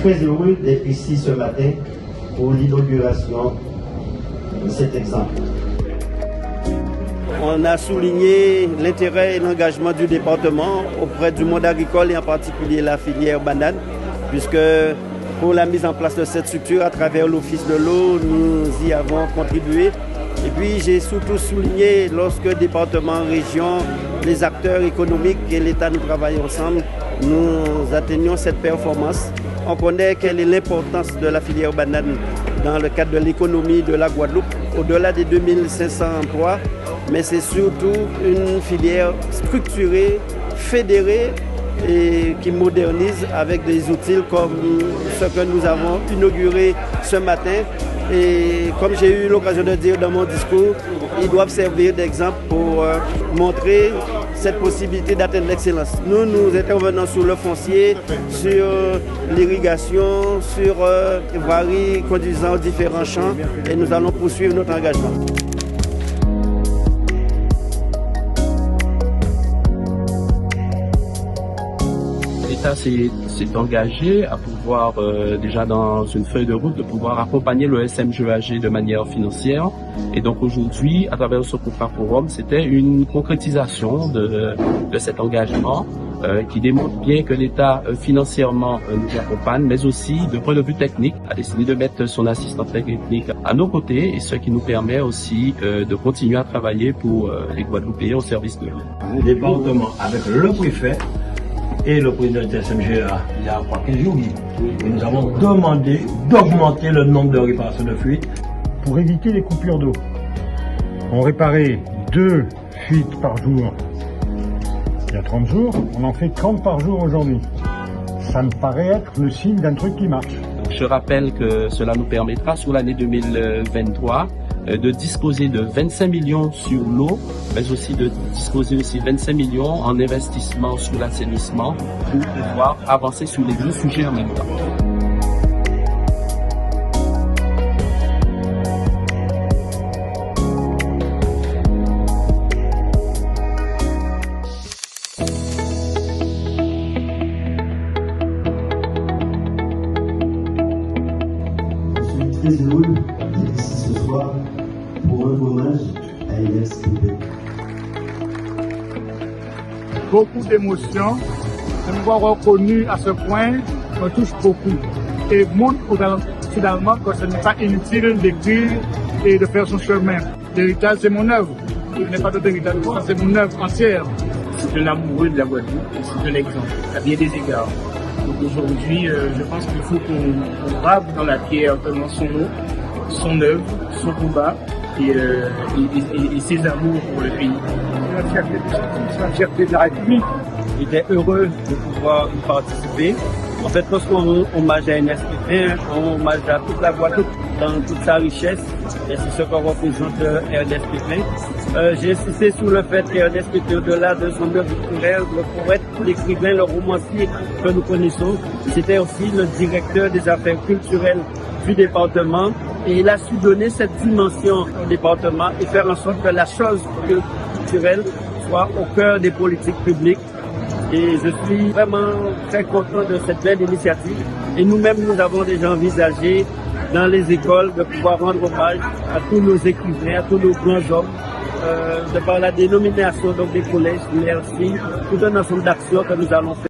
très heureux d'être ici ce matin pour l'inauguration de cet exemple. On a souligné l'intérêt et l'engagement du département auprès du monde agricole et en particulier la filière banane, puisque pour la mise en place de cette structure à travers l'Office de l'eau, nous y avons contribué. Et puis j'ai surtout souligné lorsque le département, région, les acteurs économiques et l'État nous travaillons ensemble, nous atteignons cette performance. On connaît quelle est l'importance de la filière banane dans le cadre de l'économie de la Guadeloupe, au-delà des 2500 emplois, mais c'est surtout une filière structurée, fédérée et qui modernise avec des outils comme ce que nous avons inauguré ce matin. Et comme j'ai eu l'occasion de dire dans mon discours, ils doivent servir d'exemple pour montrer cette possibilité d'atteindre l'excellence. Nous intervenons sur le foncier, sur l'irrigation, sur voiries conduisant aux différents champs et nous allons poursuivre notre engagement. L'État s'est engagé à pouvoir, déjà dans une feuille de route, de pouvoir accompagner le SMGEAG de manière financière. Et donc aujourd'hui, à travers ce contrat forum, c'était une concrétisation de cet engagement qui démontre bien que l'État financièrement nous accompagne, mais aussi de point de vue technique, a décidé de mettre son assistant technique à nos côtés, et ce qui nous permet aussi de continuer à travailler pour les Guadeloupéens au service de l'eau. Le département avec le préfet et le président du SMGA, il y a 15 jours, et nous avons demandé d'augmenter le nombre de réparations de fuites. Pour éviter les coupures d'eau, on réparait 2 fuites par jour il y a 30 jours, on en fait 30 par jour aujourd'hui. Ça me paraît être le signe d'un truc qui marche. Je rappelle que cela nous permettra sur l'année 2023 de disposer de 25 millions sur l'eau, mais aussi de disposer aussi 25 millions en investissement sur l'assainissement pour pouvoir avancer sur les deux sujets en même temps. Je suis très heureux d'être ici ce soir pour un hommage à Elias Québec. Beaucoup d'émotions, de nous voir reconnus à ce point me touche beaucoup et montre finalement que ce n'est pas inutile d'écrire et de faire son chemin. L'héritage, c'est mon œuvre. Il n'est pas d'autre héritage, c'est mon œuvre entière. C'est un amoureux de la Guadeloupe et c'est un exemple à bien des égards. Donc aujourd'hui, je pense qu'il faut qu'on grave dans la pierre vraiment son nom, son œuvre, son combat et ses amours pour le pays. C'est la fierté de la République. J'étais heureux de pouvoir y participer. En fait, lorsqu'on hommage à Elias Québec, on hommage à toute la Guadeloupe dans toute sa richesse, et c'est ce qu'on représente Ernest Pépin. J'ai insisté sur le fait qu'Ernest Pépin, au-delà de son œuvre littéraire, le poète, l'écrivain, le romancier que nous connaissons, c'était aussi le directeur des affaires culturelles du département, et il a su donner cette dimension au département et faire en sorte que la chose culturelle soit au cœur des politiques publiques. Et je suis vraiment très content de cette belle initiative. Et nous-mêmes, nous avons déjà envisagé dans les écoles de pouvoir rendre hommage à tous nos écrivains, à tous nos grands hommes, de par la dénomination donc des collèges, merci, tout un ensemble d'actions que nous allons faire.